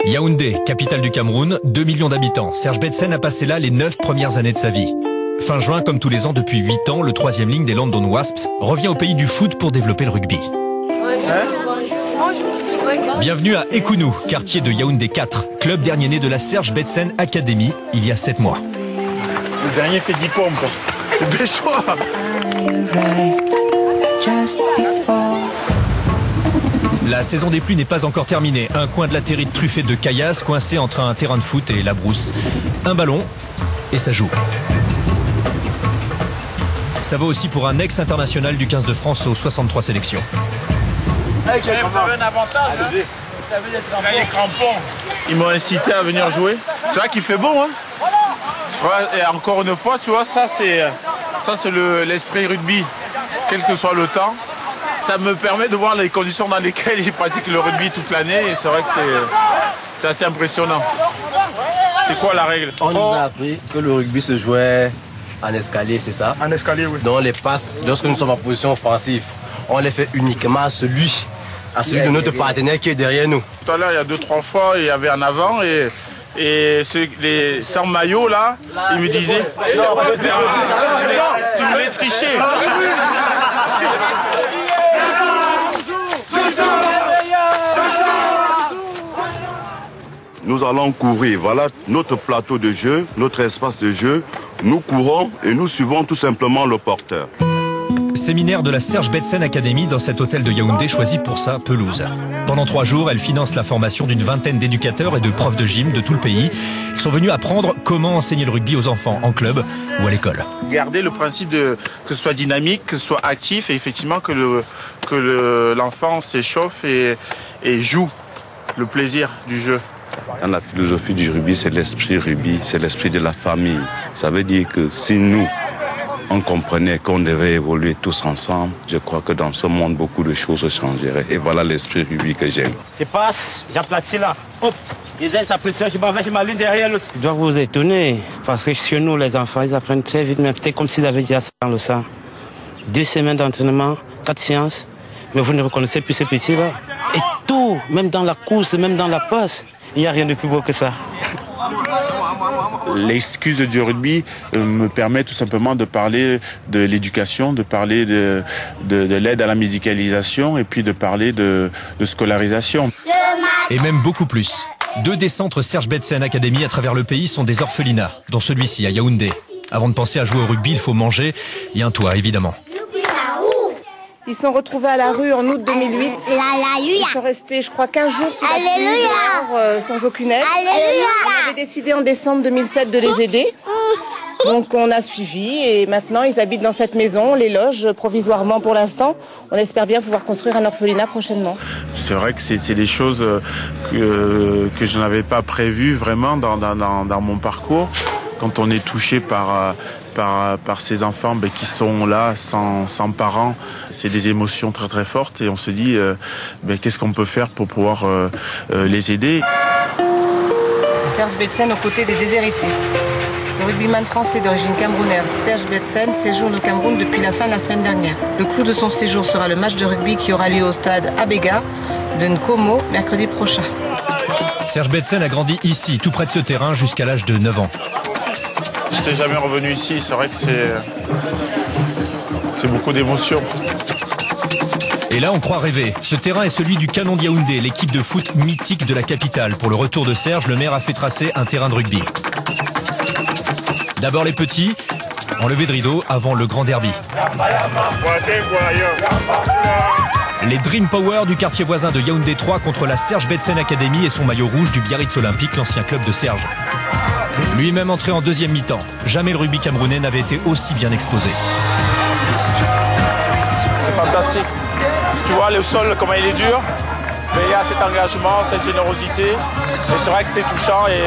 Yaoundé, capitale du Cameroun, 2 millions d'habitants. Serge Betsen a passé là les 9 premières années de sa vie. Fin juin, comme tous les ans depuis 8 ans, le 3e ligne des London Wasps revient au pays du foot pour développer le rugby. Bienvenue à Ekounou, quartier de Yaoundé 4, club dernier né de la Serge Betsen Academy il y a 7 mois. Le dernier fait 10 pompes. C'est Béchois. La saison des pluies n'est pas encore terminée. Un coin de la terrine truffé de caillasses coincé entre un terrain de foot et la brousse. Un ballon et ça joue. Ça vaut aussi pour un ex-international du 15 de France aux 63 sélections. Hey, vous avez un avantage, hein. Les crampons. Ils m'ont incité à venir jouer. C'est vrai qu'il fait beau, hein. Et encore une fois, tu vois, ça c'est l'esprit rugby, quel que soit le temps. Ça me permet de voir les conditions dans lesquelles ils pratiquent le rugby toute l'année et c'est vrai que c'est assez impressionnant. C'est quoi la règle? On nous a appris que le rugby se jouait en escalier, c'est ça? En escalier, oui. Donc les passes, lorsque nous sommes en position offensive, on les fait uniquement à celui de notre partenaire qui est derrière nous. Tout à l'heure, il y a 2-3 fois, il y avait en avant et les sans maillot là, ils me disaient tu voulais tricher. Nous allons courir, voilà notre plateau de jeu, notre espace de jeu. Nous courons et nous suivons tout simplement le porteur. Séminaire de la Serge Betsen Academy dans cet hôtel de Yaoundé choisi pour sa pelouse. Pendant 3 jours, elle finance la formation d'une vingtaine d'éducateurs et de profs de gym de tout le pays. Ils sont venus apprendre comment enseigner le rugby aux enfants en club ou à l'école. Garder le principe que ce soit dynamique, que ce soit actif et effectivement que l'enfant s'échauffe et joue le plaisir du jeu. Dans la philosophie du rugby, c'est l'esprit rugby, c'est l'esprit de la famille. Ça veut dire que si nous, on comprenait qu'on devait évoluer tous ensemble, je crois que dans ce monde, beaucoup de choses changeraient. Et voilà l'esprit rugby que j'aime. Je passe, j'aplatis là, hop, ils aient sa pression, je ma ligne derrière l'autre. Je dois vous étonner, parce que chez nous, les enfants, ils apprennent très vite, mais peut-être comme s'ils avaient déjà ça dans le sang. 2 semaines d'entraînement, 4 séances, mais vous ne reconnaissez plus ces petits-là. Et tout, même dans la course, même dans la passe. Il n'y a rien de plus beau que ça. L'excuse du rugby me permet tout simplement de parler de l'éducation, de parler de l'aide à la médicalisation et puis de parler de scolarisation. Et même beaucoup plus. 2 des centres Serge Betsen Academy à travers le pays sont des orphelinats, dont celui-ci à Yaoundé. Avant de penser à jouer au rugby, il faut manger et un toit, évidemment. Ils sont retrouvés à la rue en août 2008. Ils sont restés, je crois, 15 jours sous la pluie, sans aucune aide. On avait décidé en décembre 2007 de les aider. Donc on a suivi et maintenant ils habitent dans cette maison, on les loge provisoirement pour l'instant. On espère bien pouvoir construire un orphelinat prochainement. C'est vrai que c'est des choses que je n'avais pas prévues vraiment dans mon parcours. Quand on est touché par ces enfants qui sont là sans parents, c'est des émotions très très fortes et on se dit qu'est-ce qu'on peut faire pour pouvoir les aider. Serge Betsen aux côtés des déshérités. Le rugbyman français d'origine camerounaise Serge Betsen séjourne au Cameroun depuis la fin de la semaine dernière. Le clou de son séjour sera le match de rugby qui aura lieu au stade Abega de Nkomo mercredi prochain. Serge Betsen a grandi ici, tout près de ce terrain, jusqu'à l'âge de 9 ans. Je n'étais jamais revenu ici, c'est vrai que c'est beaucoup d'émotions. Et là, on croit rêver. Ce terrain est celui du Canon de Yaoundé, l'équipe de foot mythique de la capitale. Pour le retour de Serge, le maire a fait tracer un terrain de rugby. D'abord les petits, en levée de rideau avant le grand derby. Les Dream Power du quartier voisin de Yaoundé 3 contre la Serge Betsen Academy et son maillot rouge du Biarritz Olympique, l'ancien club de Serge. Lui-même entré en 2e mi-temps. Jamais le rugby camerounais n'avait été aussi bien exposé. C'est fantastique. Tu vois le sol, comment il est dur. Mais il y a cet engagement, cette générosité. Et c'est vrai que c'est touchant et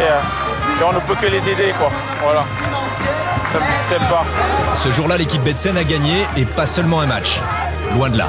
on ne peut que les aider, quoi. Voilà. C'est sympa. Ce jour-là, l'équipe Betsen a gagné et pas seulement un match. Loin de là.